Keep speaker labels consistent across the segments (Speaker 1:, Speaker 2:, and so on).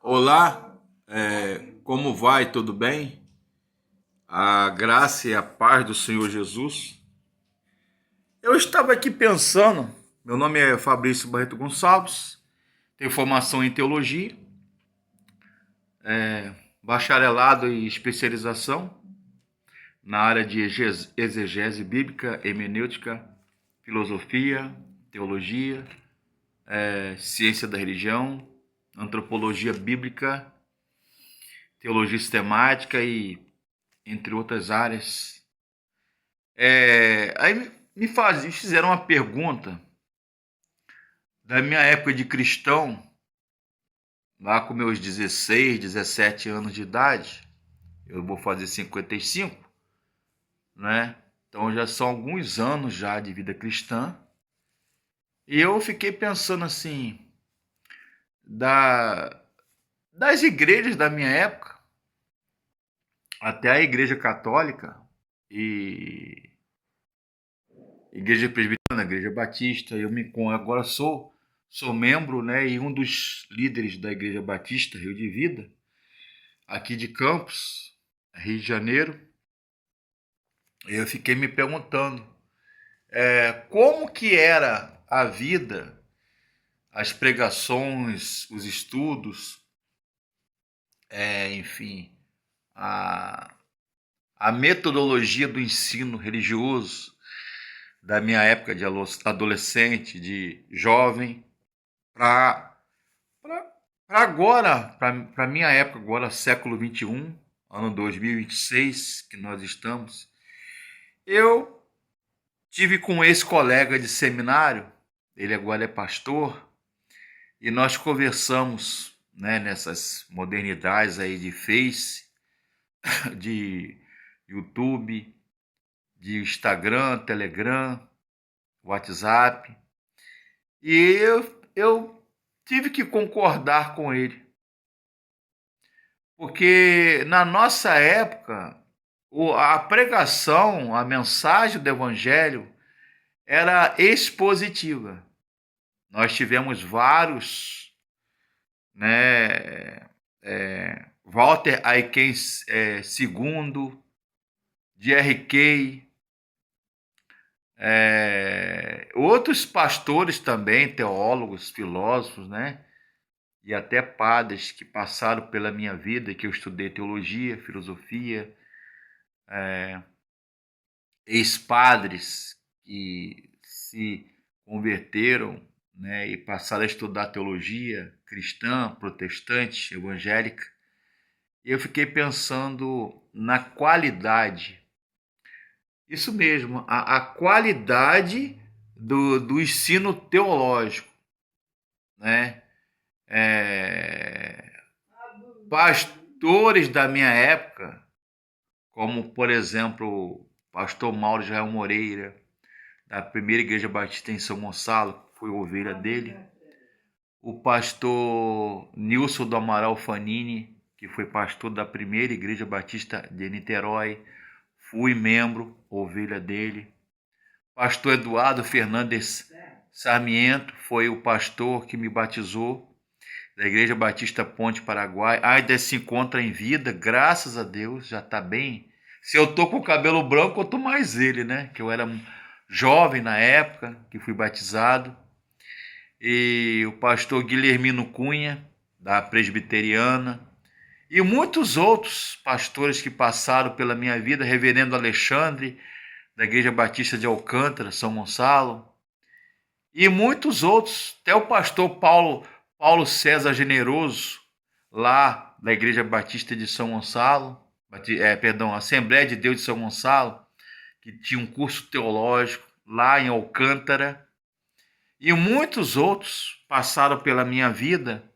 Speaker 1: Olá, como vai? Tudo bem? A graça e a paz do Senhor Jesus. Eu estava aqui pensando, meu nome é Fabrício Barreto Gonçalves, tenho formação em teologia, bacharelado e especialização na área de exegese bíblica, hermenêutica, filosofia, teologia, ciência da religião, antropologia bíblica, teologia sistemática e entre outras áreas. Aí fizeram uma pergunta da minha época de cristão, lá com meus 16, 17 anos de idade. Eu vou fazer 55, né? Então já são alguns anos já de vida cristã. E eu fiquei pensando assim, da, das igrejas da minha época, até a igreja católica e igreja presbiteriana, igreja batista, agora sou membro, né, e um dos líderes da Igreja Batista Rio de Vida, aqui de Campos, Rio de Janeiro. Eu fiquei me perguntando como que era a vida, as pregações, os estudos, enfim, a, a metodologia do ensino religioso da minha época de adolescente, de jovem, para agora, para minha época agora, século 21, ano 2026, que nós estamos. Eu tive com esse colega de seminário, ele agora é pastor, e nós conversamos, né, nessas modernidades aí de Face, de YouTube, de Instagram, Telegram, WhatsApp, e eu tive que concordar com ele, porque na nossa época a pregação, a mensagem do evangelho era expositiva. Nós tivemos vários, né, Walter Aiken II, Jerry Kay, outros pastores também, teólogos, filósofos, né, e até padres que passaram pela minha vida, que eu estudei teologia, filosofia, ex-padres que se converteram, né, e passaram a estudar teologia cristã, protestante, evangélica. E eu fiquei pensando na qualidade, isso mesmo, a qualidade do ensino teológico, né? É, Pastores da minha época, como por exemplo o pastor Mauro Israel Moreira, da primeira igreja batista em São Gonçalo, fui ovelha dele. O pastor Nilson do Amaral Fanini, que foi pastor da primeira igreja batista de Niterói, fui membro, ovelha dele. Pastor Eduardo Fernandes Sarmiento foi o pastor que me batizou, da Igreja Batista Ponte Paraguai. Ainda se encontra em vida, graças a Deus, já está bem. Se eu tô com o cabelo branco, eu tô mais ele, né? Que eu era jovem na época que fui batizado. E o pastor Guilhermino Cunha, da Presbiteriana, e muitos outros pastores que passaram pela minha vida, reverendo Alexandre, da Igreja Batista de Alcântara, São Gonçalo, e muitos outros, até o pastor Paulo César Generoso, lá da Igreja Batista de São Gonçalo, Assembleia de Deus de São Gonçalo, que tinha um curso teológico lá em Alcântara, e muitos outros passaram pela minha vida,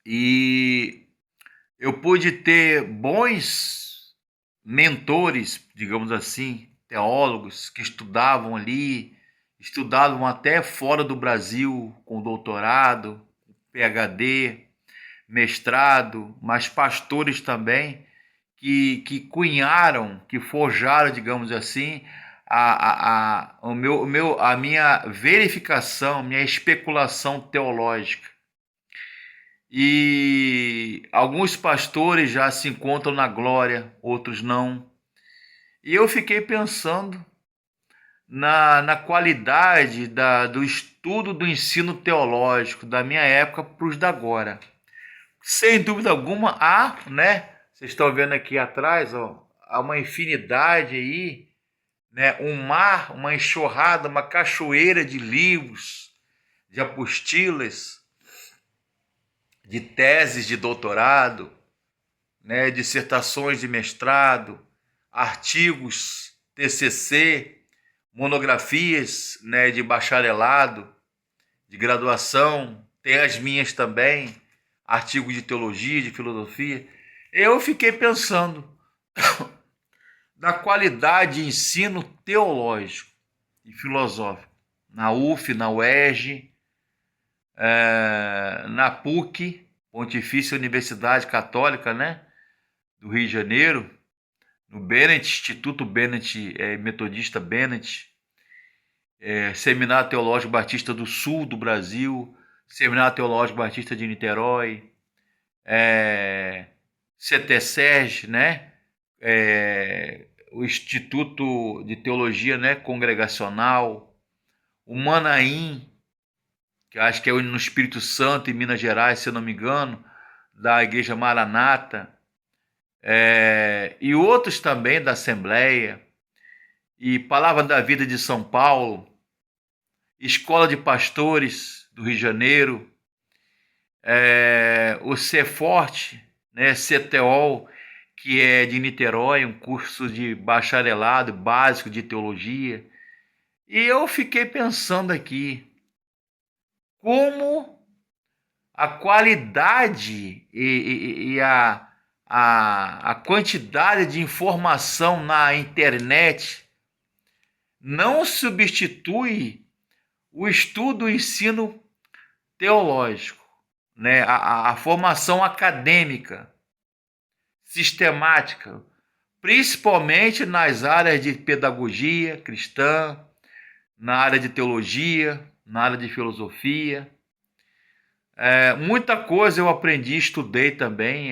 Speaker 1: e eu pude ter bons mentores, digamos assim, teólogos que estudavam ali, estudavam até fora do Brasil, com doutorado, PhD, mestrado, mas pastores também, que cunharam, que forjaram, digamos assim, a minha verificação, minha especulação teológica. E alguns pastores já se encontram na glória, outros não. E eu fiquei pensando na qualidade do estudo do ensino teológico da minha época para os da agora. Sem dúvida alguma, há, né? Vocês estão vendo aqui atrás, ó, há uma infinidade aí, né? Um mar, uma enxurrada, uma cachoeira de livros, de apostilas, de teses de doutorado, né? Dissertações de mestrado, artigos, TCC, monografias, né? De bacharelado, de graduação, tem as minhas também, artigos de teologia, de filosofia. Eu fiquei pensando da qualidade de ensino teológico e filosófico na UF, na UERJ, na PUC, Pontifícia Universidade Católica, né, do Rio de Janeiro, no Bennett, Instituto Bennett, Metodista Bennett, Seminário Teológico Batista do Sul do Brasil, Seminário Teológico Batista de Niterói, CTSERG, né? O Instituto de Teologia, né? Congregacional, o Manaim, que eu acho que é no Espírito Santo, em Minas Gerais, se eu não me engano, da Igreja Maranata, e outros também da Assembleia, e Palavra da Vida de São Paulo, Escola de Pastores do Rio de Janeiro, o CEFORT, né, CTO, que é de Niterói, um curso de bacharelado básico de teologia. E eu fiquei pensando aqui como a qualidade e a quantidade de informação na internet não substitui o estudo e ensino teológico, né? A formação acadêmica, sistemática, principalmente nas áreas de pedagogia cristã, na área de teologia, na área de filosofia. Muita coisa eu aprendi, estudei também,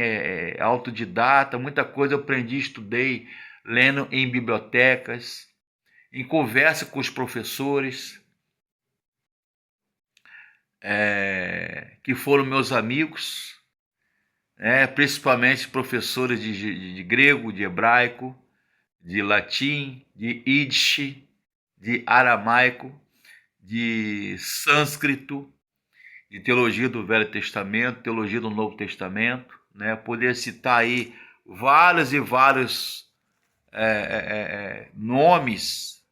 Speaker 1: autodidata, muita coisa eu aprendi, estudei lendo em bibliotecas, em conversa com os professores, que foram meus amigos, principalmente professores de grego, de hebraico, de latim, de ídish, de aramaico, de sânscrito, de teologia do Velho Testamento, teologia do Novo Testamento, né? Poder citar aí vários e vários nomes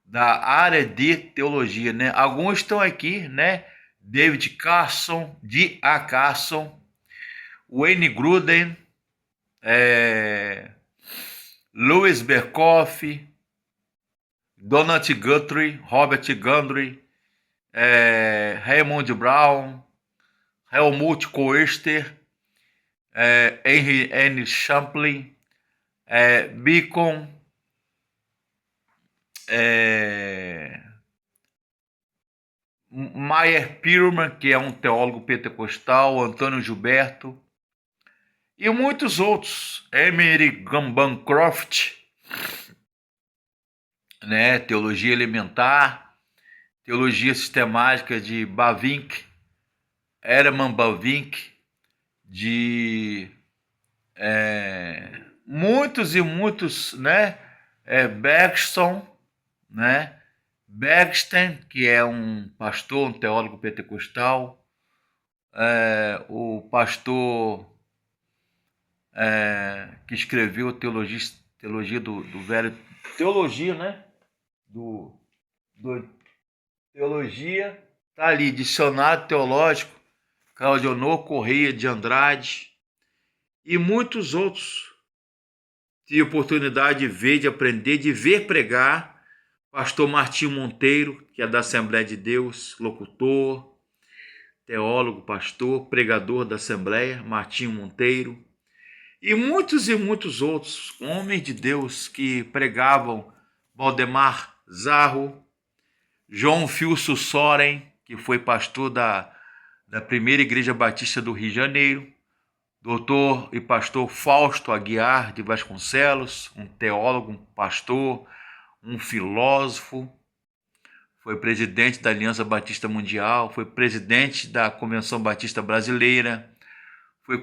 Speaker 1: da área de teologia, né? Alguns estão aqui, né? David Carson, D.A. Carson, Wayne Grudem, Louis Berkhoff, Donald Guthrie, Robert Gundry, Raymond Brown, Helmut Koester, Henry N. Champlin, Beacon, Meyer Pirman, que é um teólogo pentecostal, Antônio Gilberto, e muitos outros, Emery Bancroft, né, teologia elementar, teologia sistemática de Bavinck, Herman Bavinck, de muitos e muitos, né, Bergson, né, Bergsten, que é um pastor, um teólogo pentecostal, o pastor que escreveu teologia do velho, teologia, né, do teologia, tá ali, dicionário teológico, Claudionor Correia de Andrade, e muitos outros. Tive oportunidade de ver, de aprender, de ver pregar, pastor Martinho Monteiro, que é da Assembleia de Deus, locutor, teólogo, pastor, pregador da Assembleia, Martinho Monteiro, e muitos outros homens de Deus que pregavam Valdemar Zarro, João Filso Soren, que foi pastor da Primeira Igreja Batista do Rio de Janeiro, doutor e pastor Fausto Aguiar de Vasconcelos, um teólogo, um pastor, um filósofo, foi presidente da Aliança Batista Mundial, foi presidente da Convenção Batista Brasileira, foi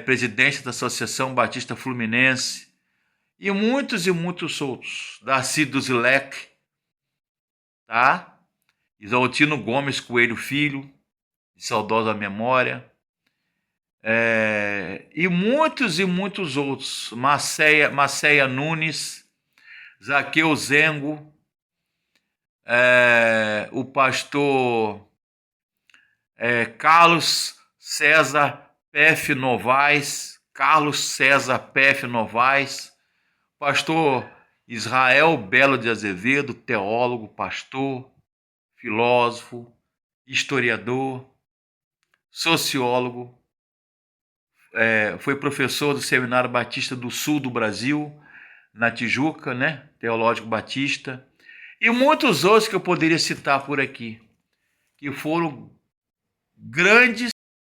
Speaker 1: presidente da Associação Batista Fluminense, e muitos outros. Darcy Duzilek, tá? Isaltino Gomes Coelho Filho, de saudosa memória, e muitos outros. Macéia Nunes, Zaqueu Zengo, o pastor Carlos César P.F. Novaes, pastor Israel Belo de Azevedo, teólogo, pastor, filósofo, historiador, sociólogo, foi professor do Seminário Batista do Sul do Brasil, na Tijuca, né? Teológico Batista, e muitos outros que eu poderia citar por aqui, que foram grandes